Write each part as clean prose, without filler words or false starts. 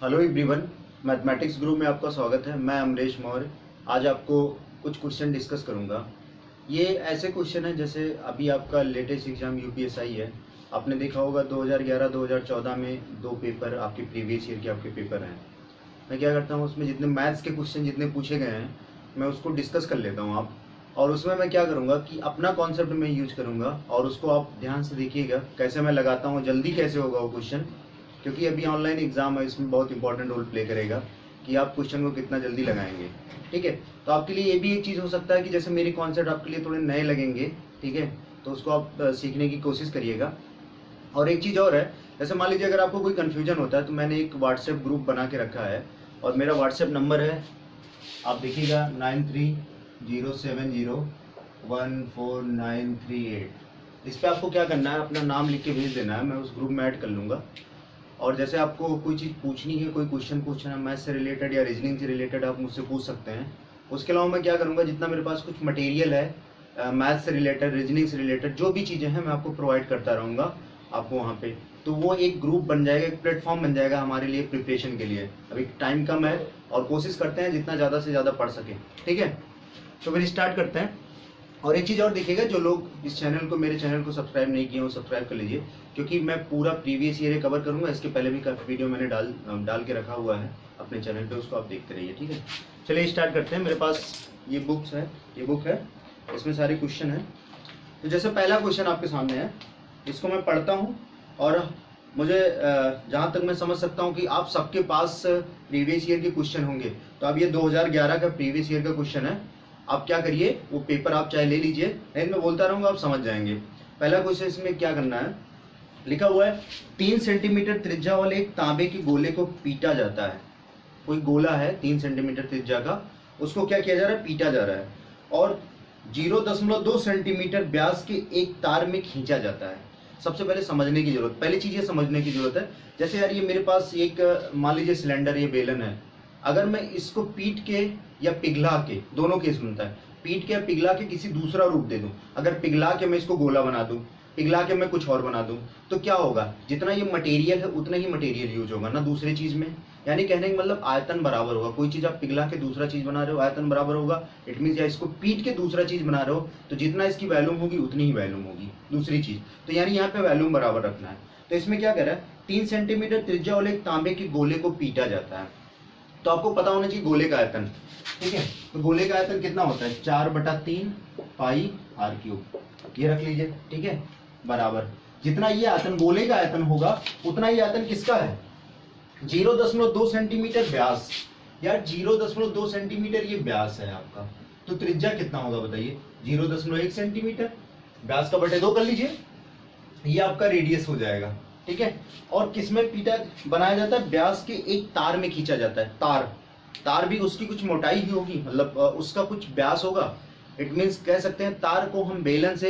Hello everyone, mathematics group में आपका स्वागत है। मैं अमरीश मौर्य। आज आपको कुछ क्वेश्चन डिस्कस करूंगा। ये ऐसे क्वेश्चन है जैसे अभी आपका लेटेस्ट एग्जाम यूपीएसआई है। आपने देखा होगा 2011-2014 में दो पेपर आपके प्रीवियस ईयर के आपके पेपर हैं। मैं क्या करता हूँ, उसमें जितने मैथ्स के क्वेश्चन जितने पूछे गए हैं मैं उसको डिस्कस कर लेता हूँ आप, और उसमें मैं क्या करूँगा कि अपना कॉन्सेप्ट मैं यूज करूँगा और उसको आप ध्यान से देखिएगा कैसे मैं लगाता हूँ, जल्दी कैसे होगा वो क्वेश्चन, क्योंकि अभी ऑनलाइन एग्जाम है। इसमें बहुत इंपॉर्टेंट रोल प्ले करेगा कि आप क्वेश्चन को कितना जल्दी लगाएंगे। ठीक है, तो आपके लिए ये भी एक चीज़ हो सकता है कि जैसे मेरे कॉन्सेप्ट आपके लिए थोड़े नए लगेंगे, ठीक है, तो उसको आप सीखने की कोशिश करिएगा। और एक चीज़ और है, जैसे मान लीजिए अगर आपको कोई कन्फ्यूजन होता है तो मैंने एक व्हाट्सएप ग्रुप बना के रखा है और मेरा व्हाट्सएप नंबर है, आप देखिएगा 9307014938। इस पर आपको क्या करना है, अपना नाम लिख के भेज देना है, मैं उस ग्रुप में ऐड कर लूँगा। और जैसे आपको कोई चीज़ पूछनी है, कोई क्वेश्चन पूछना है मैथ्स से रिलेटेड या रीजनिंग से रिलेटेड, आप मुझसे पूछ सकते हैं। उसके अलावा मैं क्या करूँगा, जितना मेरे पास कुछ मटेरियल है मैथ्स से रिलेटेड, रीजनिंग से रिलेटेड, जो भी चीज़ें हैं मैं आपको प्रोवाइड करता रहूँगा आपको वहाँ पे। तो वो एक ग्रुप बन जाएगा, एक प्लेटफॉर्म बन जाएगा हमारे लिए प्रिपरेशन के लिए। अभी टाइम कम है और कोशिश करते हैं जितना ज़्यादा से ज़्यादा पढ़ सकें। ठीक है, तो फिर स्टार्ट करते हैं। और एक चीज़ और देखिएगा, जो लोग इस चैनल को, मेरे चैनल को सब्सक्राइब नहीं किए हो सब्सक्राइब कर लीजिए, क्योंकि मैं पूरा प्रीवियस ईयर कवर करूंगा। इसके पहले भी काफ़ी वीडियो मैंने डाल के रखा हुआ है अपने चैनल पे, उसको आप देखते रहिए। ठीक है, चलिए स्टार्ट करते हैं। मेरे पास ये बुक है, इसमें सारे क्वेश्चन हैं। तो जैसे पहला क्वेश्चन आपके सामने है, इसको मैं पढ़ता हूँ और मुझे जहाँ तक मैं समझ सकता हूँ कि आप सबके पास प्रीवियस ईयर के क्वेश्चन होंगे। तो अब ये 2011 का प्रीवियस ईयर का क्वेश्चन है। आप क्या करिए, वो पेपर आप चाहे ले लीजिए, लेकिन मैं बोलता रहूंगा, आप समझ जाएंगे। पहला क्वेश्चन इसमें क्या करना है, लिखा हुआ है 3 सेंटीमीटर त्रिज्या वाले एक तांबे के गोले को पीटा जाता है। कोई गोला है 3 सेंटीमीटर त्रिज्या का, उसको क्या किया जा रहा है, पीटा जा रहा है, और 0.2 सेंटीमीटर व्यास के एक तार में खींचा जाता है। सबसे पहले समझने की जरूरत, पहली चीज ये समझने की जरूरत है, जैसे यार ये मेरे पास एक मान लीजिए सिलेंडर, ये बेलन है। अगर मैं इसको पीट के या पिघला के, दोनों केस बनता है, पीट के या पिघला के किसी दूसरा रूप दे दूं, अगर पिघला के मैं इसको गोला बना दूं, पिघला के मैं कुछ और बना दूं, तो क्या होगा, जितना ये मटेरियल है उतना ही मटेरियल यूज होगा ना दूसरी चीज में। यानी कहने का मतलब आयतन बराबर होगा। कोई चीज आप पिघला के दूसरा चीज बना रहे हो, आयतन बराबर होगा। इट मीन या इसको पीट के दूसरा चीज बना रहे हो तो जितना इसकी वैल्यूम होगी उतनी ही वैल्यूम होगी दूसरी चीज। तो यानी यहाँ पे वैल्यूम बराबर रखना है। तो इसमें क्या कह रहा है, 3 सेंटीमीटर त्रिज्या वाले एक तांबे के गोले को पीटा जाता है। तो आपको पता होना चाहिए गोले का आयतन। ठीक है, तो गोले का आयतन कितना होता है, 4/3 पाई r³। ये रख लीजिए। ठीक है, बराबर जितना ये आयतन गोले का आयतन होगा उतना ही आयतन किसका है, 0.2 सेंटीमीटर व्यास। यार 0.2 सेंटीमीटर ये व्यास है आपका, तो त्रिज्या कितना होगा बताइए, 0.1 सेंटीमीटर। व्यास का बटे 2 कर लीजिए, ये आपका रेडियस हो जाएगा। ठीक है, और किसमें पीटा बनाया जाता है, व्यास के एक तार में खींचा जाता है। तार भी उसकी कुछ मोटाई ही होगी, मतलब उसका कुछ व्यास होगा। इट मीन्स कह सकते हैं तार को हम बेलन से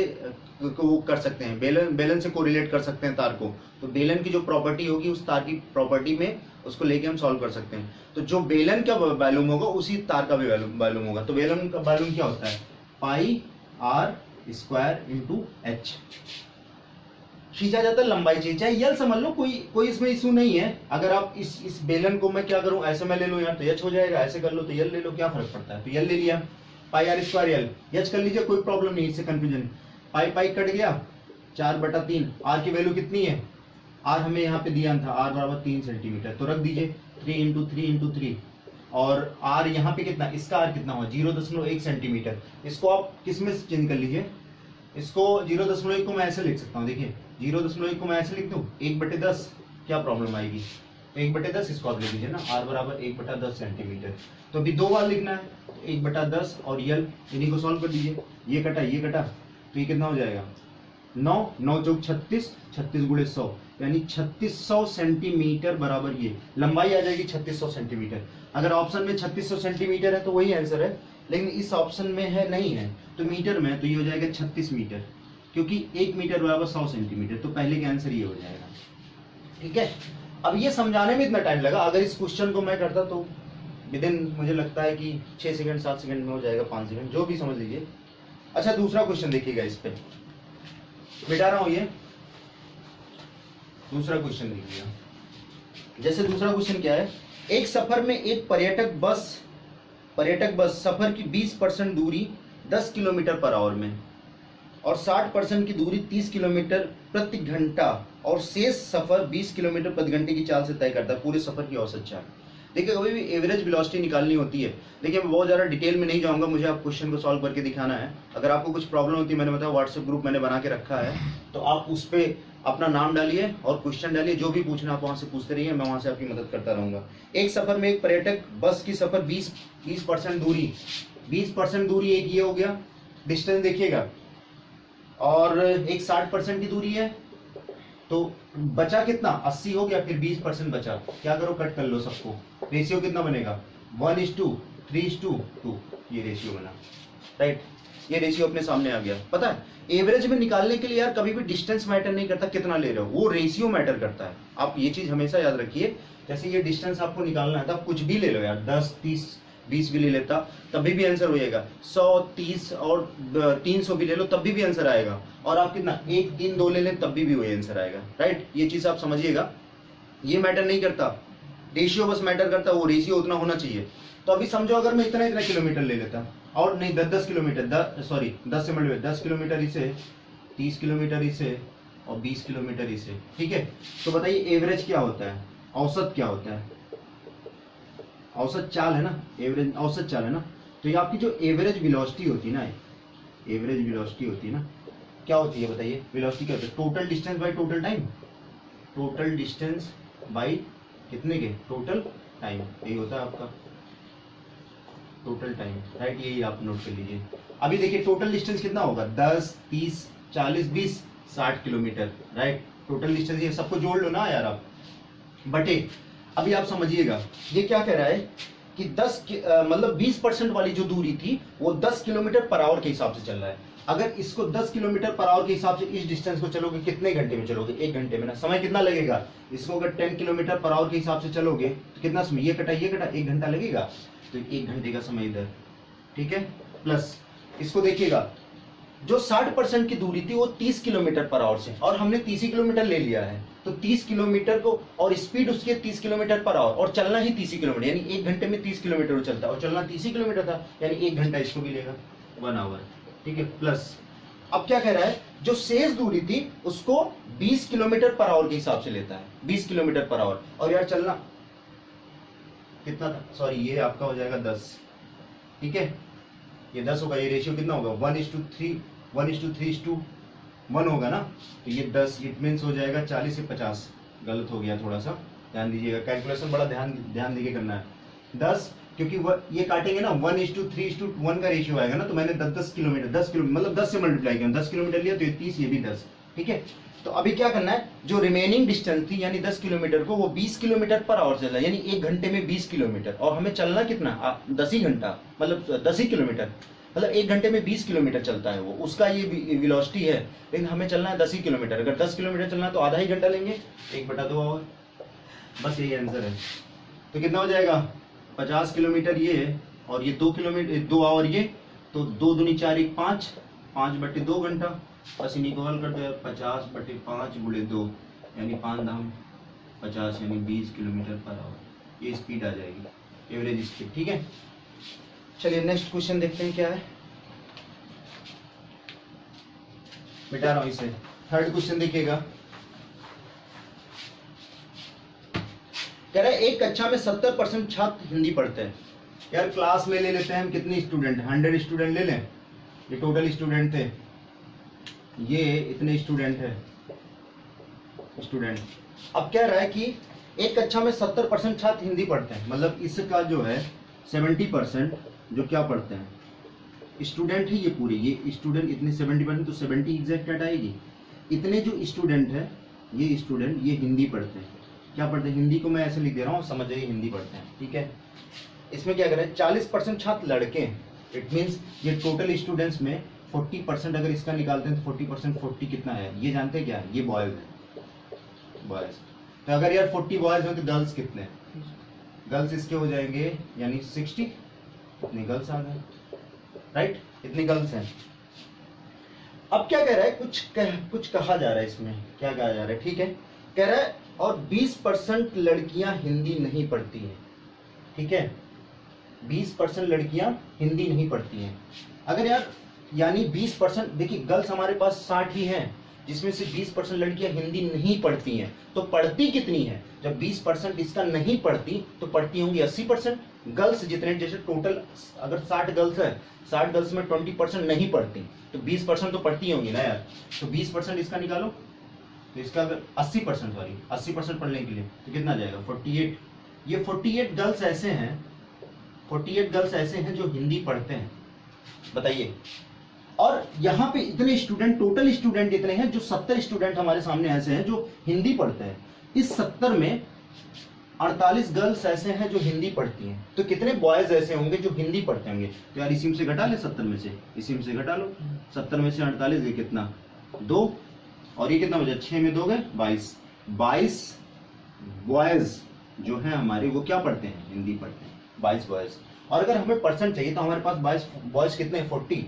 वो कर सकते हैं, बेलन से कोरिलेट कर सकते हैं तार को। तो बेलन की जो प्रॉपर्टी होगी उस तार की प्रॉपर्टी में उसको लेके हम सॉल्व कर सकते हैं। तो जो बेलन का वैल्यूम होगा उसी तार का भी वैल्यूम होगा। तो बेलन का वैल्यूम क्या होता है, पाई r² × h। खींचा जाता है लंबाई चाहिए, चाहे यल समझ लो, कोई इसमें इशू नहीं है। अगर आप इस बेलन को मैं क्या करूं, ऐसे मैं ले लूं यार तो एच हो जाएगा, ऐसे कर लो तो यल ले लो, क्या फर्क पड़ता है। तो यल ले लिया, पाई r² यल, एच कर लीजिए, कोई प्रॉब्लम नहीं, इससे कंफ्यूजन। पाई कट गया, 4/3। आर की वैल्यू कितनी है, आर हमें यहाँ पे दिया था, आर बराबर 3 सेंटीमीटर, तो रख दीजिए 3 × 3 × 3। और आर यहाँ पे कितना, इसका आर कितना हुआ, 0.1 सेंटीमीटर। इसको आप किस में चेंज कर लीजिए, इसको 0.1 को मैं ऐसे लिख सकता हूँ। देखिए 0.1 को मैं ऐसे लिख दूँ 1/10, क्या प्रॉब्लम आएगी, 1/10 इसको आप ले लीजिए ना, r बराबर 1/10 सेंटीमीटर। तो अभी 2 बार लिखना है, 1/10 और यल, इन्हीं को सॉल्व कर दीजिए। ये कटा तो ये कितना हो जाएगा, 9 चौक 36, 36 × 100, यानी 3600 सेंटीमीटर बराबर ये लंबाई आ जाएगी 3600 सेंटीमीटर। अगर ऑप्शन में 3600 सेंटीमीटर है तो वही आंसर है, लेकिन इस ऑप्शन में है नहीं है तो मीटर में, तो ये हो जाएगा 36 मीटर, क्योंकि 1 मीटर बराबर 100 सेंटीमीटर। तो पहले का आंसर ये हो जाएगा। ठीक है, अब ये समझाने में इतना टाइम लगा, अगर इस क्वेश्चन को मैं करता तो विदिन मुझे लगता है कि 6 सेकंड 7 सेकंड में हो जाएगा, 5 सेकंड, जो भी समझ लीजिए। अच्छा, दूसरा क्वेश्चन देखिएगा, इस पे मिटा रहा हूं, ये दूसरा क्वेश्चन देखिएगा। जैसे दूसरा क्वेश्चन क्या है, एक सफर में एक पर्यटक बस सफर की 20% दूरी 10 किलोमीटर पर आवर में और 60% की दूरी 30 किलोमीटर प्रति घंटा और शेष सफर 20 किलोमीटर प्रति घंटे की चाल से तय करता है, पूरे सफर की औसत चाल। देखिए कभी भी एवरेज वेलोसिटी निकालनी होती है। देखिए मैं बहुत ज़्यादा डिटेल में नहीं जाऊंगा, मुझे आप क्वेश्चन को सॉल्व करके दिखाना है। अगर आपको कुछ प्रॉब्लम होती है, मैंने बताया व्हाट्सएप ग्रुप मैंने बना के रखा है, तो आप उस पर अपना नाम डालिए और क्वेश्चन डालिए, जो भी पूछना आप वहाँ से पूछते रहिए, मैं वहाँ से आपकी मदद करता रहूँगा। एक सफर में एक पर्यटक बस की सफर 20% दूरी एक ये हो गया डिस्टेंस देखिएगा, और एक 60% की दूरी है, तो बचा कितना 80 हो गया, फिर 20% बचा, क्या करो कट कर लो सबको। रेशियो कितना बनेगा 1:3:2, ये रेशियो बना, राइट। ये रेशियो अपने सामने आ गया। पता है एवरेज में निकालने के लिए यार कभी भी डिस्टेंस मैटर नहीं करता कितना ले रहे हो, वो रेशियो मैटर करता है। आप ये चीज हमेशा याद रखिए। जैसे ये डिस्टेंस आपको निकालना है तो आप कुछ भी ले लो यार, 10, 30, 20 भी ले लेता तभी भी आंसर हो जाएगा, 100, 30 और 300 भी ले लो तभी भी आंसर आएगा, और आप कितना 1, 3, 2 ले लें तभी भी वही आंसर आएगा, राइट। ये चीज आप समझिएगा, ये मैटर नहीं करता, रेशियो बस मैटर करता है, वो रेशियो उतना होना चाहिए। तो अभी समझो अगर मैं इतना किलोमीटर ले लेता, और नहीं 10 किलोमीटर, 10 से मल्टीप्लाई 10 किलोमीटर इसे, 30 किलोमीटर इसे और 20 किलोमीटर इसे, ठीक है। तो बताइए एवरेज क्या होता है, औसत क्या होता है, औसत चाल है ना, एवरेज औसत चाल है ना। तो ये आपकी जो एवरेज वेलोसिटी होती है ना, एवरेज वेलोसिटी होती है ना, क्या होती है बताइए, वेलोसिटी क्या होती है, total distance by total time, total distance by कितने के टोटल टाइम, यही होता है आपका टोटल टाइम, राइट। यही आप नोट कर लीजिए। अभी देखिए टोटल डिस्टेंस कितना होगा, 10, 30, 40, 20, 60 किलोमीटर, राइट। टोटल डिस्टेंस ये सबको जोड़ लो ना यार आप, बटे अभी आप समझिएगा ये क्या कह रहा है कि 20% वाली जो दूरी थी वो 10 किलोमीटर पर आवर के हिसाब से चल रहा है। अगर इसको 10 किलोमीटर पर आवर के हिसाब से इस डिस्टेंस को चलोगे कितने घंटे में चलोगे, 1 घंटे में ना। समय कितना लगेगा, इसको अगर 10 किलोमीटर पर आवर के हिसाब से चलोगे तो कितना समय, ये कटा 1 घंटा लगेगा, तो 1 घंटे का समय इधर, ठीक है। प्लस इसको देखिएगा, जो 60% की दूरी थी वो 30 किलोमीटर पर आवर से, और हमने 30 किलोमीटर ले लिया है, तो 30 किलोमीटर को, और स्पीड उसकी 30 किलोमीटर पर आवर, और चलना ही 30 किलोमीटर, यानी 1 घंटे में 30 किलोमीटर चलता है, और चलना 30 किलोमीटर था, यानी 1 घंटा इसको भी लेगा, 1 आवर, ठीक है। प्लस अब क्या कह रहा है, जो शेष दूरी थी उसको 20 किलोमीटर पर आवर के हिसाब से लेता है, 20 किलोमीटर पर आवर, और यार चलना कितना था, सॉरी ये आपका हो जाएगा 10, ठीक है, ये 10 होगा, ये रेशियो कितना होगा 1:3:1 होगा ना, तो ये 10, इट मीन्स हो जाएगा 40 से 50, गलत हो गया थोड़ा सा, ध्यान दीजिएगा, कैलकुलेशन बड़ा ध्यान देके करना है। 10 क्योंकि ये काटेंगे ना 1:3:1 का रेशियो आएगा ना, तो मैंने 10 किलोमीटर, 10 किलोमीटर मतलब 10 से मल्टीप्लाई किया, 10 किलोमीटर लिया तो ये 30, ये भी 10, ठीक है। तो अभी क्या करना है, जो रिमेनिंग डिस्टेंस थी यानी 10 किलोमीटर को, वो 20 किलोमीटर पर आवर चल रहा है, यानी 1 घंटे में 20 किलोमीटर, और हमें चलना कितना 10 ही घंटा, मतलब 10 ही किलोमीटर, मतलब 1 घंटे में 20 किलोमीटर चलता है वो, उसका ये वेलोसिटी है, लेकिन हमें चलना है 10 ही किलोमीटर। अगर 10 किलोमीटर चलना है तो आधा ही घंटा लेंगे, 1/2 आवर, बस यही आंसर है। तो कितना हो जाएगा 50 किलोमीटर ये, और ये 2 किलोमीटर 2 आवर ये, तो 2 दूनी 4, 1 5, 5/2 घंटा, बस इन्हीं को हल कर दो, 50/5 × 2 यानी 5 दाम 50, यानी 20 किलोमीटर पर आवर, ये स्पीड आ जाएगी, एवरेज स्पीड, ठीक है। चलिए नेक्स्ट क्वेश्चन देखते हैं क्या है, मिटा रहा हूं इसे। थर्ड क्वेश्चन देखिएगा, कह रहा है एक कक्षा में 70% छात्र हिंदी पढ़ते हैं। यार क्लास में ले लेते हैं हम कितने स्टूडेंट, 100 स्टूडेंट ले लें, ये टोटल स्टूडेंट थे, ये इतने स्टूडेंट है स्टूडेंट। अब कह रहा है कि एक कक्षा में 70% छात्र हिंदी पढ़ते हैं, मतलब इसका जो है 70% जो क्या पढ़ते हैं स्टूडेंट है, ये पूरे ये स्टूडेंट इतने 70%, तो 70 एग्जैक्ट कट आएगी। इतने जो स्टूडेंट है, ये स्टूडेंट ये हिंदी पढ़ते हैं, क्या पढ़ते हैं, हिंदी को मैं ऐसे लिख दे रहा हूँ, समझ जाइए हिंदी पढ़ते हैं, ठीक है। इसमें क्या करें, 40% छात्र लड़के हैं, इट मीन्स ये टोटल स्टूडेंट्स में 40% अगर इसका निकालते हैं तो 40% 40 कितना है, ये जानते हैं क्या है, ये बॉयज है, बॉयज। तो अगर यार 40 बॉयज हो तो गर्ल्स कितने, गर्ल्स इसके हो जाएंगे यानी 60, इतने गर्ल्स आ गए, राइट, इतने गर्ल्स हैं। अब क्या कह रहा है, कुछ कहा जा रहा है इसमें, क्या कहा जा रहा है, ठीक है, कह रहा है और 20% लड़कियां हिंदी नहीं पढ़ती हैं, ठीक है, 20% लड़कियां हिंदी नहीं पढ़ती हैं। अगर यार यानी 20%, देखिए गर्ल्स हमारे पास 60 ही हैं, जिसमें से 20% लड़कियां हिंदी नहीं पढ़ती हैं, तो पढ़ती कितनी है? जब 20% इसका नहीं पढ़ती तो पढ़ती होंगी 80%। गर्ल्स जितने, जैसे टोटल अगर 60 गर्ल्स है, 60 गर्ल्स में 20% नहीं पढ़ती, तो 20% तो पढ़ती होंगी ना यार। तो 20% इसका निकालो, तो इसका अगर 80%, सॉरी 80% पढ़ने के लिए तो कितना जाएगा? 48। ये 48 गर्ल्स ऐसे हैं, 48 गर्ल्स ऐसे हैं जो हिंदी पढ़ते हैं, बताइए। और यहाँ पे इतने स्टूडेंट, टोटल स्टूडेंट इतने हैं, जो 70 स्टूडेंट हमारे सामने ऐसे हैं जो हिंदी पढ़ते हैं। इस 70 में 48 गर्ल्स ऐसे हैं जो हिंदी पढ़ती हैं, तो कितने बॉयज ऐसे होंगे जो हिंदी पढ़ते होंगे? तो यार इसी में से घटा ले, 70 में से, इसी में से घटा लो। 70 में से 48 ये कितना? 2, और ये कितना बचा? 6 में 2 गए 22। 22 बॉयज जो है हमारे, वो क्या पढ़ते हैं? हिंदी पढ़ते हैं, 22 बॉयज। और अगर हमें परसेंट चाहिए तो हमारे पास 22 बॉयज कितने हैं? 40।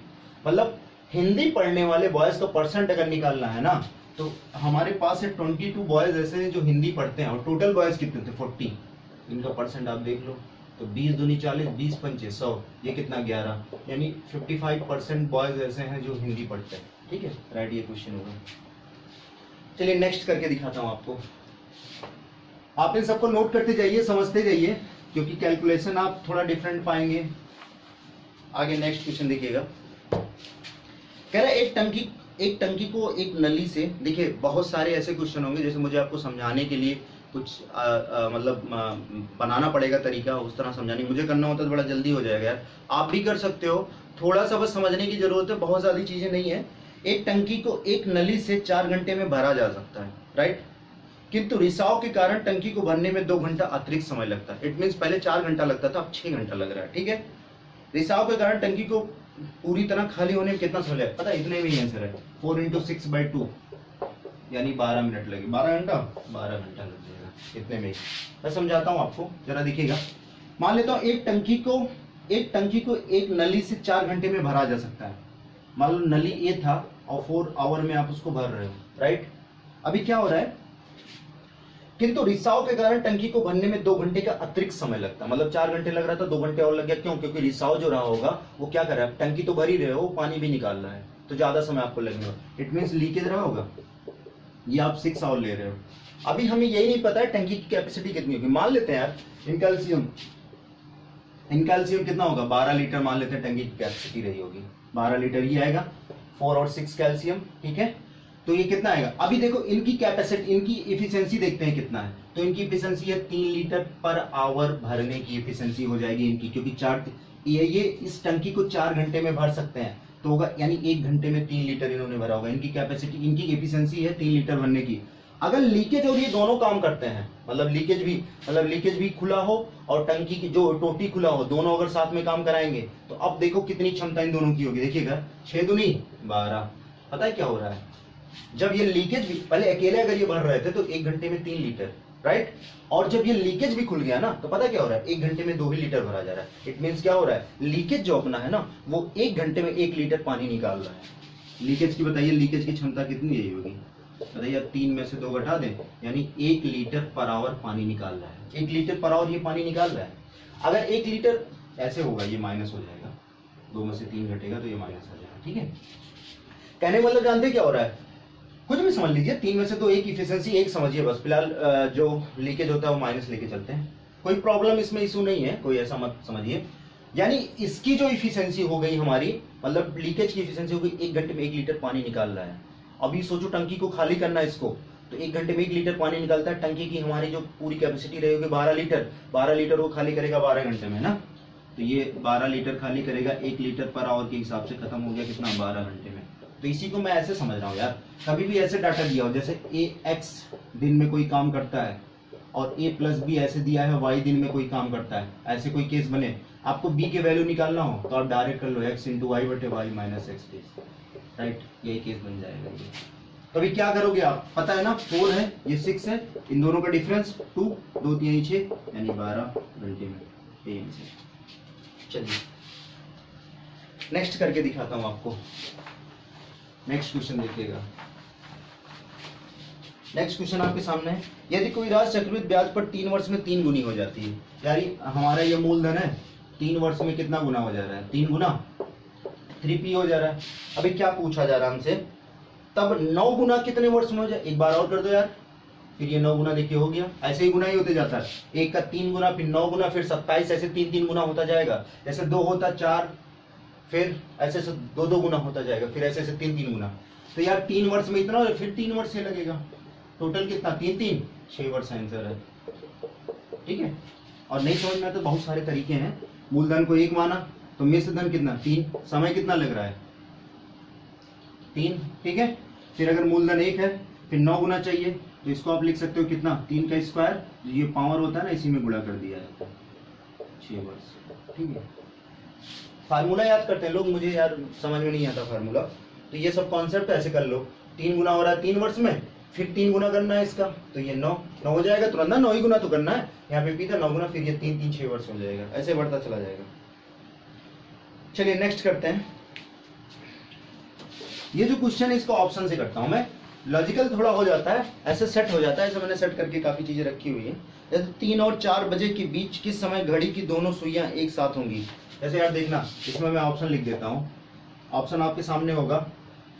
मतलब हिंदी पढ़ने वाले बॉयज का परसेंट अगर निकालना है ना, तो हमारे पास है 22 बॉयज ऐसे हैं जो हिंदी पढ़ते हैं, और टोटल बॉयज कितने थे? 40। इनका परसेंट आप देख लो, तो 20 दूनी 40, 20 पंचे 100, ये कितना? 11। यानी 55% बॉयज ऐसे हैं जो हिंदी पढ़ते हैं, ठीक है। राइट, ये क्वेश्चन होगा। चलिए नेक्स्ट करके दिखाता हूं आपको। आप इन सबको नोट करते जाइए, समझते जाइए, क्योंकि कैलकुलेशन आप थोड़ा डिफरेंट पाएंगे। आगे नेक्स्ट क्वेश्चन देखिएगा। कह रहा है एक टंकी को एक नली से, देखिए बहुत सारे ऐसे क्वेश्चन होंगे, जैसे मुझे आपको समझाने के लिए कुछ मतलब बनाना पड़ेगा तरीका, उस तरह समझाने मुझे करना होता तो बड़ा जल्दी हो जाएगा यार। आप भी कर सकते हो, थोड़ा सा बस समझने की जरूरत है, बहुत ज्यादा चीजें नहीं है। एक टंकी को एक नली से 4 घंटे में भरा जा सकता है, राइट, किंतु रिसाव के कारण टंकी को भरने में 2 घंटा अतिरिक्त समय लगता है। इट मीन्स पहले 4 घंटा लगता था, अब 6 घंटा लग रहा है, ठीक है। रिसाव के कारण टंकी को पूरी तरह खाली होने में कितना समय लगेगा? पता है, इतने में ही आंसर है, 4 × 6/2 यानी 12 मिनट लगे। 12 घंटा लग जाएगा, इतने में ही। मैं समझाता हूँ आपको, जरा देखिएगा। मान लेता हूँ एक टंकी को एक नली से 4 घंटे में भरा जा सकता है। मान लो नली ए था और 4 आवर में आप उसको भर रहे हो, राइट। अभी क्या हो रहा है, किंतु रिसाव के कारण टंकी को भरने में 2 घंटे का अतिरिक्त समय लगता है। मतलब 4 घंटे लग रहा था, 2 घंटे और लग गया। क्यों? क्योंकि रिसाव जो रहा होगा वो क्या कर रहा है, टंकी तो भर ही रहे हो, पानी भी निकाल रहा है, तो ज्यादा समय आपको लगने वाला। इट मीन्स लीकेज रहा होगा। ये आप 6 आवर ले रहे हो। अभी हमें यही नहीं पता है टंकी की कैपेसिटी कितनी होगी। मान लेते हैं यार इन कैल्शियम कितना होगा? 12 लीटर मान लेते हैं टंकी की कैपेसिटी रही होगी, 12 लीटर ही आएगा। 4 और 6 कैल्शियम, ठीक है, तो ये कितना आएगा? अभी देखो इनकी कैपेसिटी, इनकी इफिशियंसी देखते हैं कितना है। तो इनकी इफिशियंसी है 3 लीटर पर आवर भरने की इफिशियंसी हो जाएगी इनकी, क्योंकि 4 ये इस टंकी को 4 घंटे में भर सकते हैं, तो होगा यानी 1 घंटे में 3 लीटर इन्होंने भरा होगा। इनकी कैपेसिटी, इनकी इफिशियंसी है 3 लीटर भरने की। अगर लीकेज और ये दोनों काम करते हैं, मतलब लीकेज भी खुला हो और टंकी की जो टोटी खुला हो, दोनों अगर साथ में काम कराएंगे, तो अब देखो कितनी क्षमता इन दोनों की होगी। देखिएगा 6 दूनी 12। पता है क्या हो रहा है, जब ये लीकेज भी, पहले अकेले अगर ये भर रहे थे तो 1 घंटे में 3 लीटर, राइट, और जब ये लीकेज भी खुल गया ना, तो पता क्या हो रहा है, 1 घंटे में 2 ही लीटर भरा जा रहा है। इट मीन्स क्या हो रहा है, लीकेज जो अपना है ना, वो 1 घंटे में 1 लीटर पानी निकाल रहा है। लीकेज की बताइए, लीकेज की क्षमता कितनी यही होगी? बताइए, 3 में से 2 घटा दें, यानी 1 लीटर पर आवर पानी निकाल रहा है। 1 लीटर पर आवर ये पानी निकाल रहा है। अगर 1 लीटर ऐसे होगा, ये माइनस हो जाएगा, 2 में से 3 घटेगा तो ये माइनस हो जाएगा, ठीक है। कहने मतलब जानते क्या हो रहा है, कुछ भी समझ लीजिए, 3 में से तो 1 इफिशियंसी 1 समझिए बस। फिलहाल जो लीकेज होता है वो माइनस लेके चलते हैं, कोई प्रॉब्लम इसमें इशू नहीं है, कोई ऐसा मत समझिए। यानी इसकी जो इफिशियंसी हो गई हमारी, मतलब लीकेज की इफिशियंसी हो गई, 1 घंटे में 1 लीटर पानी निकाल रहा है। अभी सोचो टंकी को खाली करना है इसको, तो 1 घंटे में 1 लीटर पानी निकलता है। टंकी की हमारी जो पूरी कैपेसिटी रहेगी 12 लीटर, 12 लीटर वो खाली करेगा 12 घंटे में ना, तो ये 12 लीटर खाली करेगा 1 लीटर पर आवर के हिसाब से, खत्म हो गया कितना, 12 घंटे में। तो इसी को मैं ऐसे समझ रहा हूँ यार, कभी भी ऐसे डाटा दिया हो, जैसे AX दिन में कोई काम करता है और A+B ऐसे दिया है Y दिन में कोई काम करता है, ऐसे कोई केस बने, आपको B के वैल्यू निकालना हो तो आप डायरेक्ट कर लो X × Y/Y - X, राइट, यही केस बन जाएगा ये। तो अभी क्या करोगे आप, पता है ना, 4 है, ये 6 है, इन दोनों का डिफरेंस 2, 2 3 6, यानी 12 घंटे में AM से। चलिए नेक्स्ट करके दिखाता हूं आपको। नेक्स्ट क्वेश्चन देखिएगा। नेक्स्ट क्वेश्चन आपके सामने है, यदि कोई राशि चक्रवृद्धि ब्याज पर 3 वर्ष में 3 गुनी हो जाती है, यानी हमारा ये मूलधन है 3 वर्ष में कितना गुना हो जा रहा है, 3 गुना 3p हो जा रहा है। अभी क्या पूछा जा रहा है हमसे, तब 9 गुना कितने वर्ष में हो जाए, एक बार और कर दो यार, फिर ये 9 गुना देखिए हो गया, ऐसे ही गुना ही होते जाता है, एक का 3 गुना, फिर 9 गुना, फिर 27, ऐसे 3 गुना होता जाएगा, जैसे 2 होता 4, फिर ऐसे 2 गुना होता जाएगा, फिर ऐसे 3 गुना। तो यार 3 वर्ष में इतना, फिर 3 वर्ष से लगेगा, टोटल कितना 3 6 वर्ष आंसर है। ठीक है, और नहीं समझ में तो बहुत सारे तरीके हैं। मूलधन को 1 माना तो मिश्र धन कितना 3, समय कितना लग रहा है 3। ठीक है, फिर अगर मूलधन 1 है फिर 9 गुना चाहिए, तो इसको आप लिख सकते हो कितना 3 का स्क्वायर, ये पावर होता है ना, इसी में गुणा कर दिया है 6 वर्ष। ठीक है, फार्मूला याद करते हैं लोग, मुझे यार समझ में नहीं आता फार्मूला, तो ये सब कॉन्सेप्ट ऐसे कर लो। 3 गुना हो रहा है 3 वर्ष में, फिर 3 गुना करना है इसका, तो ये 9 हो जाएगा तुरंत ना, 9 ही गुना तो करना है, यहाँ पे भी था 9 गुना, फिर ये 3 6 वर्ष हो जाएगा, ऐसे बढ़ता चला जाएगा। चलिए नेक्स्ट करते हैं। ये जो क्वेश्चन है इसको ऑप्शन से करता हूं मैं, लॉजिकल थोड़ा हो जाता है, ऐसे सेट हो जाता है, ऐसे मैंने सेट करके काफी चीजें रखी हुई है। जैसे 3 और 4 बजे के बीच किस समय घड़ी की दोनों सुइयां एक साथ होंगी। जैसे यार देखना, इसमें मैं ऑप्शन लिख देता हूँ, ऑप्शन आपके सामने होगा,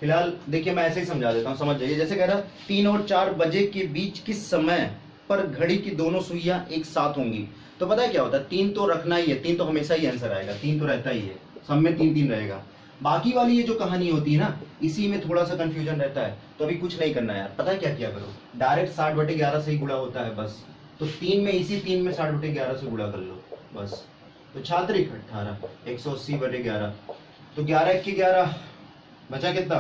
फिलहाल देखिए मैं ऐसे ही समझा देता हूँ, समझ जाइए। जैसे कह रहा 3 और 4 बजे के बीच किस समय पर घड़ी की दोनों सुइयां एक साथ होंगी, तो पता है क्या होता है, 3 तो रखना ही है, 3 तो हमेशा ही आंसर आएगा, 3 तो रहता ही है, सब में 3 रहेगा। बाकी वाली ये जो कहानी होती है ना, इसी में थोड़ा सा कंफ्यूजन रहता है, तो अभी कुछ नहीं करना है यार, पता है क्या किया करो, डायरेक्ट 60/11 से ही गुणा होता है बस, तो 3 में इसी 3 में 60/11 से गुणा कर लो बस। तो छात्र 18 180/11, तो 11 1 के 11 बचा कितना,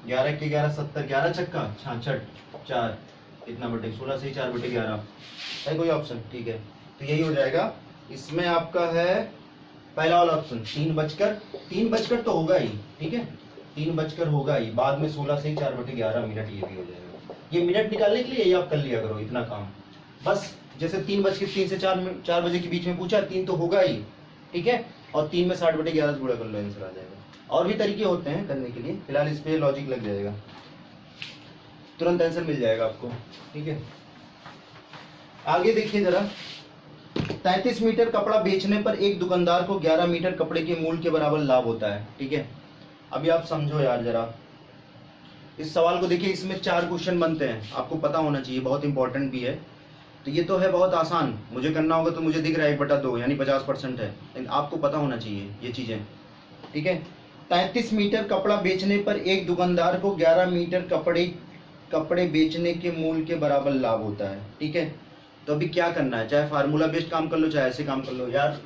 11 1 के 11 70, 11 छक्का 66 4, इतना बटे 16 से ही 4/11 है कोई ऑप्शन। ठीक है, तो यही हो जाएगा, इसमें आपका है पहला वाला ऑप्शन 3 बजकर तो होगा ही। ठीक है, 3 बजकर होगा ही, बाद में 16 से ही 4/11 मिनट, ये भी हो जाएगा। ये मिनट निकालने के लिए ये आप कर लिया करो इतना काम बस। जैसे 3 से 4 बजे के बीच में पूछा, 3 तो होगा ही। ठीक है, और 3 में 60/11 से गुणा कर लो, आंसर आ जाएगा। और भी तरीके होते हैं करने के लिए, फिलहाल इस पे लॉजिक लग जाएगा, तुरंत आंसर मिल जाएगा आपको। ठीक है, आगे देखिए जरा, 33 मीटर कपड़ा बेचने पर एक दुकानदार को 11 मीटर कपड़े के मूल्य के बराबर लाभ होता है। ठीक है, अभी आप समझो यार जरा इस सवाल को, देखिए इसमें 4 क्वेश्चन बनते हैं, आपको पता होना चाहिए, बहुत इंपॉर्टेंट भी है। तो ये तो है बहुत आसान, मुझे करना होगा तो मुझे दिख रहा है 1/2 यानी 50% है, लेकिन आपको पता होना चाहिए ये चीजें। ठीक है, 33 मीटर कपड़ा बेचने पर एक दुकानदार को 11 मीटर कपड़े बेचने के मूल्य के बराबर लाभ होता है। ठीक है, तो अभी क्या करना है, चाहे फार्मूला बेस्ड काम कर लो चाहे ऐसे काम कर लो यार।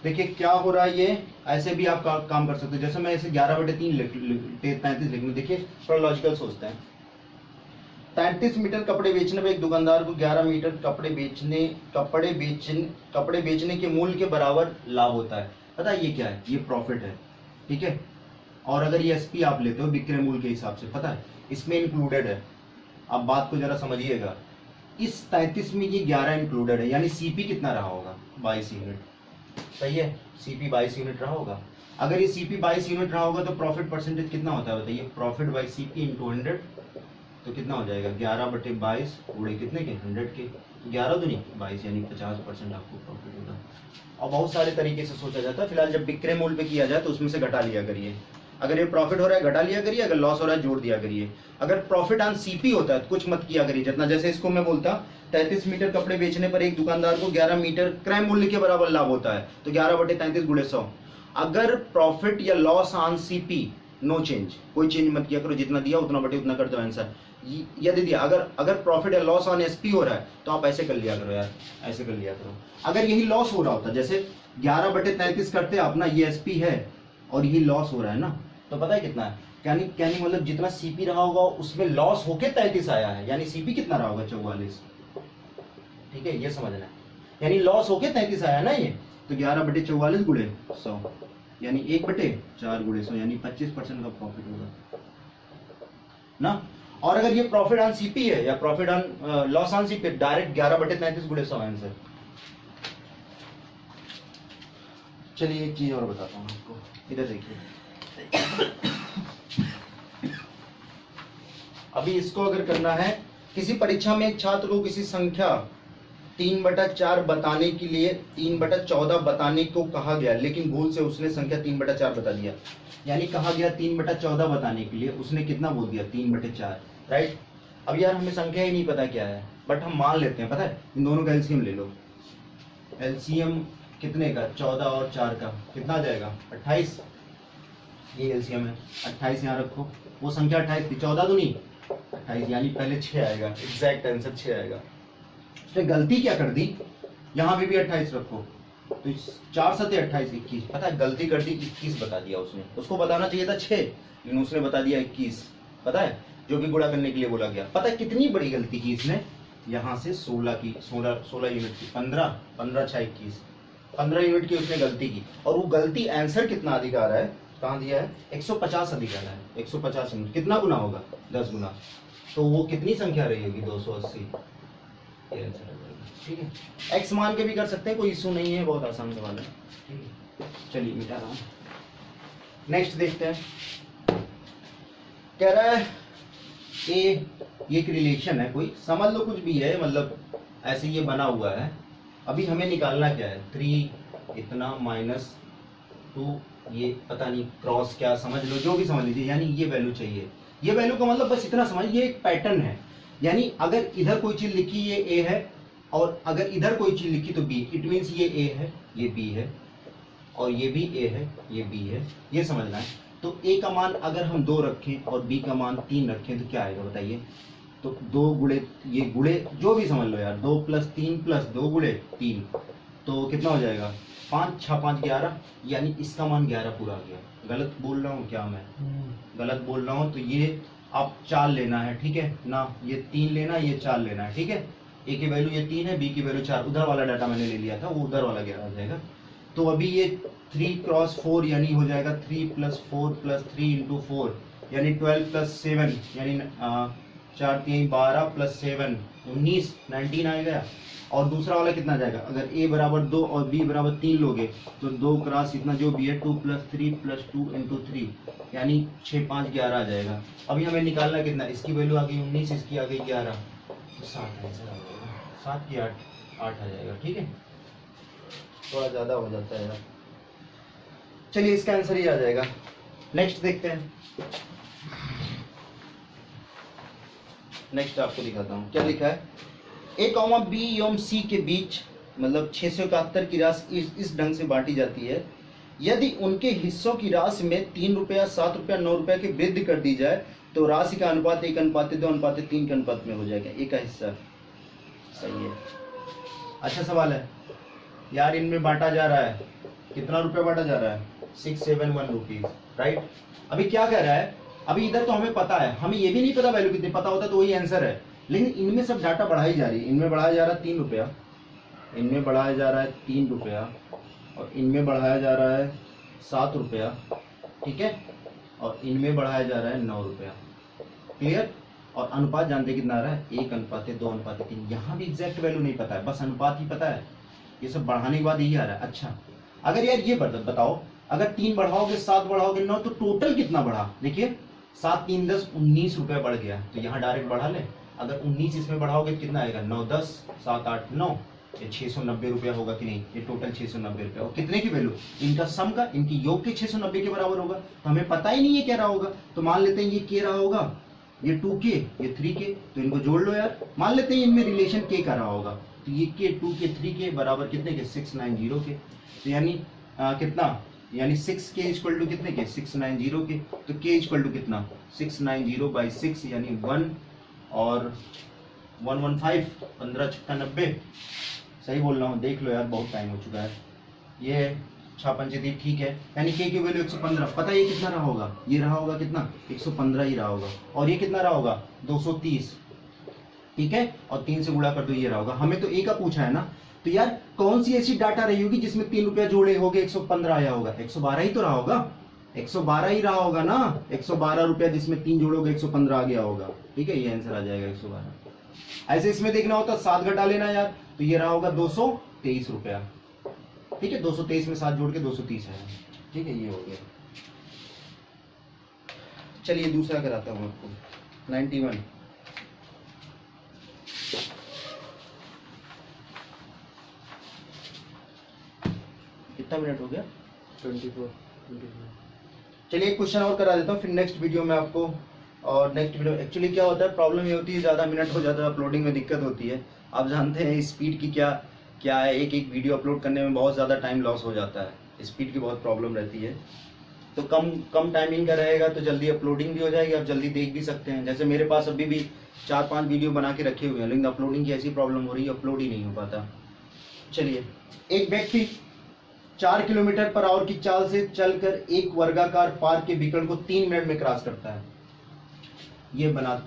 देखिए क्या हो रहा है, ये ऐसे भी आप काम कर सकते हो, जैसे मैं ऐसे 11/3 33 लिखने, देखिए थोड़ा लॉजिकल सोचते हैं। 33 मीटर कपड़े बेचने में एक दुकानदार को 11 मीटर कपड़े बेचने के मूल्य के बराबर लाभ होता है। पता है ये क्या है, ये प्रॉफिट है। ठीक है, और अगर ये एसपी आप लेते हो विक्रय मूल्य के हिसाब से, पता है इसमें इंक्लूडेड है। अब बात को जरा समझिएगा, इस 33 में ये 11 इंक्लूडेड है, यानी सीपी कितना रहा होगा 22 यूनिट। सही है, सीपी 22 यूनिट रहा होगा। अगर ये सीपी 22 यूनिट रहा होगा तो प्रॉफिट परसेंटेज कितना होता है बताइए, प्रॉफिट बाई सीपी इंटू 100, तो कितना हो जाएगा 11/22 गुणे कितने के 100 के, 11 तो नहीं 22 यानी 50% आपको प्रॉफिट होगा। और बहुत सारे तरीके से सोचा जाता है, फिलहाल जब विक्रय मूल्य पे किया जाए तो उसमें से घटा लिया करिए, अगर ये प्रॉफिट हो रहा है घटा लिया करिए, अगर लॉस हो रहा है जोड़ दिया करिए। अगर प्रॉफिट ऑन सीपी होता है तो कुछ मत किया करिए जितना, जैसे इसको मैं बोलता 33 मीटर कपड़े बेचने पर एक दुकानदार को 11 मीटर क्रय मूल्य के बराबर लाभ होता है, तो 11/33 गुणे 100। अगर प्रॉफिट या loss on CP no change, कोई चेंज मत किया करो, जितना दिया उतना बटे उतना कर दो आंसर। यदि दिया अगर प्रॉफिट या लॉस ऑन एसपी हो रहा है तो आप ऐसे कर लिया करो यार, ऐसे कर लिया करो। अगर यही लॉस हो रहा होता, जैसे 11/33 करते आप ना, ये एसपी है और यही लॉस हो रहा है ना, तो पता है कितना है, यानी मतलब जितना सीपी रहा होगा उसमें लॉस होके 33 आया है, यानी सीपी कितना रहा होगा 44। ठीक है, ये समझना है, यानी लॉस होके 33 आया ना ये, तो 11/44 गुणे 100 यानी 1/4 गुणे 100 यानी 25% का प्रॉफिट होगा ना। और अगर ये प्रॉफिट ऑन सीपी है या profit on loss on CP, direct 11/33 गुणे 100 आंसर। चलिए एक चीज और बताता हूँ आपको, इधर देखिए। अभी इसको अगर करना है, किसी परीक्षा में एक छात्र को किसी संख्या 3/4 बताने के लिए 3/14 बताने को कहा गया, लेकिन भूल से उसने संख्या 3/4 बता दिया। यानी कहा गया 3/14 बताने के लिए, उसने कितना बोल दिया 3/4, राइट। अब यार हमें संख्या ही नहीं पता क्या है, बट हम मान लेते हैं, पता है, इन दोनों का एलसीएम ले लो। एलसीएम कितने का, 14 और 4 का कितना आ जाएगा 28, ये एलसीएम है। 28 यहाँ रखो, वो संख्या 28 थी, 14 तो नहीं 28, यानी पहले 6 आएगा, एग्जैक्ट आंसर 6 आएगा। उसने गलती क्या कर दी, यहाँ पे भी 28 रखो, तो 4 7 28 21, पता है गलती कर दी, 21 बता दिया उसने। उसको बताना चाहिए था 6, लेकिन उसने बता दिया 21, पता है, जो कि गुणा करने के लिए बोला गया। पता है कितनी बड़ी गलती की इसने, यहाँ से 16 की, 16 यूनिट की, 15 15 6 21, 15 यूनिट की उसने गलती की। और वो गलती आंसर कितना अधिक आ रहा है, कहाँ दिया है, 150 अधिक आ रहा है। 150 यूनिट कितना गुना होगा, 10 गुना, तो वो कितनी संख्या रही होगी 280, ये आंसर आ जाएगा। ठीक है, एक्स मान के भी कर सकते हैं, कोई इशू नहीं है, बहुत आसान सवाल है। ठीक है, चलिए मिटा रहा हूँ। नेक्स्ट देखते हैं, कह रहा है ये एक रिलेशन है, कोई समझ लो कुछ भी है, मतलब ऐसे ये बना हुआ है। अभी हमें निकालना क्या है, 3 इतना -2, ये पता नहीं क्रॉस क्या, समझ लो जो भी समझ लीजिए, यानी ये वैल्यू चाहिए। ये वैल्यू का मतलब बस इतना समझ, ये एक पैटर्न है, यानी अगर इधर कोई चीज लिखी ये ए है, और अगर इधर कोई चीज लिखी तो बी, इट मीन्स ये ए है, ये बी है, और ये भी ए है, ये बी है, ये समझना है। तो ए का मान अगर हम 2 रखें और बी का मान 3 रखें तो क्या आएगा बताइए। तो 2 गुणे, ये गुणे जो भी समझ लो यार, 2 + 3 + 2 गुणे 3, तो कितना हो जाएगा 5 6 5 11, यानी इसका मान 11 पूरा आ गया। गलत बोल रहा हूँ क्या मैं, गलत बोल रहा हूँ तो ये आप 4 लेना है, ठीक है ना, ये 3 लेना है, ये 4 लेना है, ठीक है। ए की वैल्यू ये 3 है, बी की वैल्यू 4, उधर वाला डाटा मैंने ले लिया था, वो उधर वाला 11 आ जाएगा। तो अभी ये 3 × 4 यानी हो जाएगा 3 + 4 + 3 × 4, यानी 12 + 7, यानी 4 3 12 + 7 19 आ गया। और दूसरा वाला कितना जाएगा, अगर a = 2 और b = 3 लोगे तो 2 × इतना जो भी है 2 + 3 + 2 × 3, यानी 6 5 11 आ जाएगा। अभी हमें निकालना कितना, इसकी वैल्यू आ गई 19, इसकी आ गई 11, तो 7 आंसर आ जाएगा, 7 की 8 आ जाएगा। ठीक है, थोड़ा ज्यादा हो जाता है यार, चलिए इसका आंसर ही आ जाएगा। नेक्स्ट देखते हैं, नेक्स्ट आपको दिखाता हूँ क्या लिखा है। ए, बी एवं सी के बीच मतलब 671 की राशि इस ढंग से बांटी जाती है, यदि उनके हिस्सों की राशि में 3 रुपया 7 रुपया 9 रुपया की वृद्धि कर दी जाए तो राशि का अनुपात 1:2:3 के अनुपात में हो जाएगा। ए का हिस्सा सही है, अच्छा सवाल है यार। इनमें बांटा जा रहा है, कितना रुपया बांटा जा रहा है, 671 रुपीज, राइट। अभी क्या कह रहा है, अभी इधर तो हमें पता है, हमें ये भी नहीं पता वैल्यू कितनी, पता होता तो वही आंसर है, लेकिन इनमें सब डाटा बढ़ाई जा रही है। इनमें बढ़ाया जा रहा है 3 रुपया, इनमें बढ़ाया जा रहा है 3 रुपया, और इनमें बढ़ाया जा रहा है 7 रुपया, ठीक है, और इनमें बढ़ाया जा रहा है 9 रुपया। क्लियर। और अनुपात जानते कितना आ रहा है, 1:2:3। यहाँ भी एग्जैक्ट वैल्यू नहीं पता है, बस अनुपात ही पता है। ये सब बढ़ाने के बाद यही आ रहा है। अच्छा, अगर यार ये बताओ, अगर 3 बढ़ाओगे 7 बढ़ाओगे 9 तो टोटल कितना बढ़ा, देखिए 7 3 10 19 रुपया बढ़ गया, तो यहाँ डायरेक्ट बढ़ा ले। अगर 19 इसमें बढ़ाओगे तो कितना आएगा, 9 10 7 8 9, ये 690 रुपया होगा कि नहीं, ये टोटल 690 रुपया। और कितने की वैल्यू, इनका सम का, इनकी योग के 690 के बराबर होगा। तो हमें पता ही नहीं है क्या रहा होगा, तो मान लेते हैं ये के रहा होगा, ये 2k, ये 3k, तो इनको जोड़ लो यार। मान लेते हैं इनमें रिलेशन k का रहा होगा, तो ये k 2k 3k बराबर कितने के, 690 के। तो यानी कितना, यानी 6k = कितने के, 690 के। तो k = कितना, 690/6, यानी 1 और 115, 15 6 90। सही बोल रहा हूँ, देख लो यार, बहुत टाइम हो चुका है। ये 6 5 3 ठीक है, यानी k की वैल्यू 115। पता है ये कितना रहा होगा, ये रहा होगा कितना, 115 ही रहा होगा। और ये कितना रहा होगा, 230, ठीक है, और 3 से गुणा कर दो, ये रहा होगा। हमें तो a का पूछा है ना, तो यार कौन सी ऐसी डाटा रही होगी जिसमें 3 रुपया जोड़े होगे 115 आया होगा, 112 ही तो रहा होगा, 112 ही रहा होगा ना, 112 रुपया जिसमें 3 जोड़ोगे 115 आ गया होगा। ठीक है, ये आंसर आ जाएगा 112। ऐसे इसमें देखना होता 7 घटा लेना यार, तो ये रहा होगा 223 रुपया। ठीक है, 223 में 7 जोड़ के 230 है। ठीक है, ये हो गया। चलिए दूसरा कराता हूँ आपको। 91। कितना मिनट हो गया? 24। चलिए एक क्वेश्चन और करा देता हूँ, फिर नेक्स्ट वीडियो में आपको। और नेक्स्ट वीडियो एक्चुअली क्या होता है, प्रॉब्लम ये होती है ज़्यादा मिनट हो जाता है, अपलोडिंग में दिक्कत होती है। आप जानते हैं स्पीड की क्या क्या है, एक एक वीडियो अपलोड करने में बहुत ज़्यादा टाइम लॉस हो जाता है, स्पीड की बहुत प्रॉब्लम रहती है। तो कम टाइमिंग का रहेगा तो जल्दी अपलोडिंग भी हो जाएगी, आप जल्दी देख भी सकते हैं। जैसे मेरे पास अभी भी 4-5 वीडियो बना के रखे हुए हैं, लेकिन अपलोडिंग की ऐसी प्रॉब्लम हो रही है, अपलोड ही नहीं हो पाता। चलिए, एक व्यक्ति 4 किलोमीटर पर आवर की चाल से चलकर एक वर्गाकार पार्क के विकर्ण को 3 मिनट में क्रॉस करता है।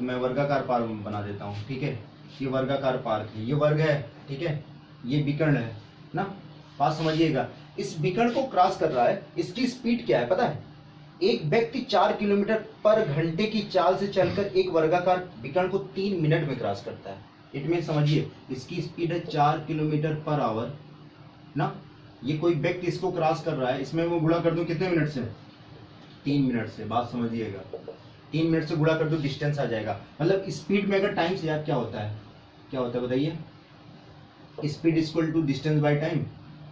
मैं वर्गाकार पार्क बना देता हूँ, ठीक है। ये वर्गाकार पार्क है, ये वर्ग है, ठीक है, ये विकर्ण है ना। बात समझिएगा, इस विकर्ण को क्रॉस कर रहा है, इसकी स्पीड क्या है पता है? एक व्यक्ति 4 किलोमीटर पर घंटे की चाल से चलकर एक वर्गाकार विकर्ण को 3 मिनट में क्रॉस करता है। इट मीन समझिए, इसकी स्पीड है 4 किलोमीटर पर आवर ना। ये कोई व्यक्ति इसको क्रॉस कर रहा है, इसमें मैं गुणा कर दूं कितने मिनट से? 3 मिनट से। बात समझिएगा, 3 मिनट से गुणा कर दूं, डिस्टेंस आ जाएगा। मतलब स्पीड में अगर टाइम से याद क्या होता है बताइए? Speed equal to distance by time.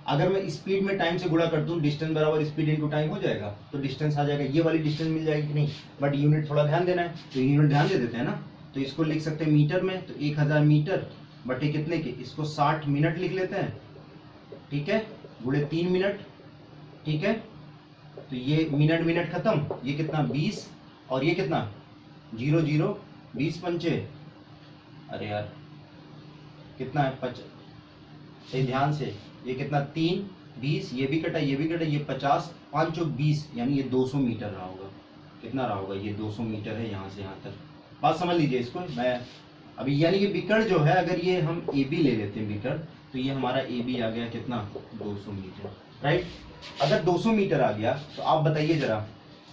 अगर मैं स्पीड में टाइम से गुणा कर दूं, डिस्टेंस बराबर स्पीड इनटू टाइम हो जाएगा, तो डिस्टेंस आ जाएगा। ये वाली डिस्टेंस मिल जाएगी कि नहीं? बट यूनिट थोड़ा ध्यान देना है, तो यूनिट ध्यान दे देते हैं ना। तो इसको लिख सकते हैं मीटर में, तो 1000 मीटर बटे कितने के, इसको 60 मिनट लिख लेते हैं, ठीक है, गुणे 3 मिनट, ठीक है। तो ये मिनट खत्म, ये कितना 20, और ये कितना 0 0 20 पंचे, अरे यार कितना है 50, सही ध्यान से, ये कितना 3 20, ये भी कटा, ये भी कटा, ये 50 5 चौक 20, यानी ये 200 मीटर रहा होगा। कितना रहा होगा? ये 200 मीटर है यहाँ से यहाँ तक। बात समझ लीजिए इसको। मैं अभी यानी कि विकर्ण जो है, अगर ये हम ए बी ले लेते हैं विकर्ण, तो ये हमारा ए बी आ गया कितना? 200 मीटर, राइट। अगर 200 मीटर आ गया तो आप बताइए जरा,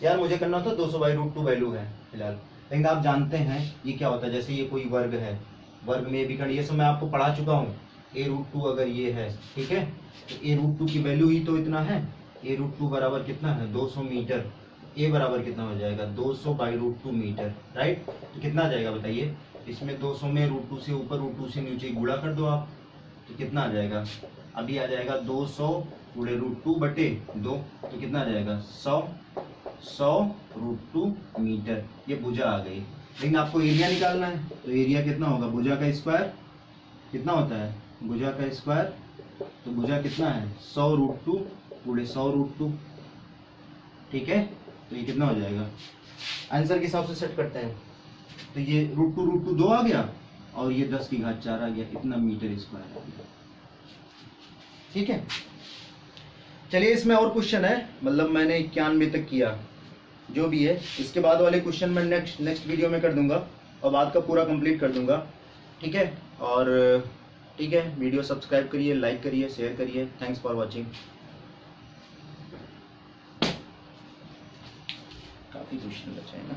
यार मुझे करना होता 200/√2 वैल्यू है फिलहाल, लेकिन आप जानते हैं ये क्या होता है। जैसे ये कोई वर्ग है, वर्ग में विकर्ण, ये सब मैं आपको पढ़ा चुका हूँ। a√2 अगर ये है, ठीक है, तो a√2 की वैल्यू ही तो इतना है। a√2 बराबर कितना है? 200 मीटर। a बराबर कितना हो जाएगा? 200/√2 मीटर, राइट। तो कितना आ जाएगा बताइए? इसमें 200 में √2 से ऊपर, √2 से नीचे गुणा कर दो आप, तो कितना आ जाएगा? अभी आ जाएगा 200 गुणे √2 बटे 2, तो कितना आ जाएगा? 100 √2 मीटर। ये भुजा आ गई। लेकिन आपको एरिया निकालना है, तो एरिया कितना होगा? भुजा का स्क्वायर कितना होता है? भुजा का स्क्वायर, तो भुजा कितना है? 100√2 गुणे 100√2, ठीक है। तो ये कितना हो जाएगा? आंसर के हिसाब से सेट करते हैं, तो ये √2 2 आ गया, और ये 10 की घात 4 आ गया, इतना मीटर स्क्वायर आ गया, ठीक है। चलिए, इसमें और क्वेश्चन है, मतलब मैंने 91 तक किया, जो भी है। इसके बाद वाले क्वेश्चन मैं नेक्स्ट वीडियो में कर दूंगा, और बाद का पूरा कंप्लीट कर दूंगा, ठीक है। और ठीक है, वीडियो सब्सक्राइब करिए, लाइक करिए, शेयर करिए। Thanks for watching. काफी क्वेश्चन बचे हैं ना।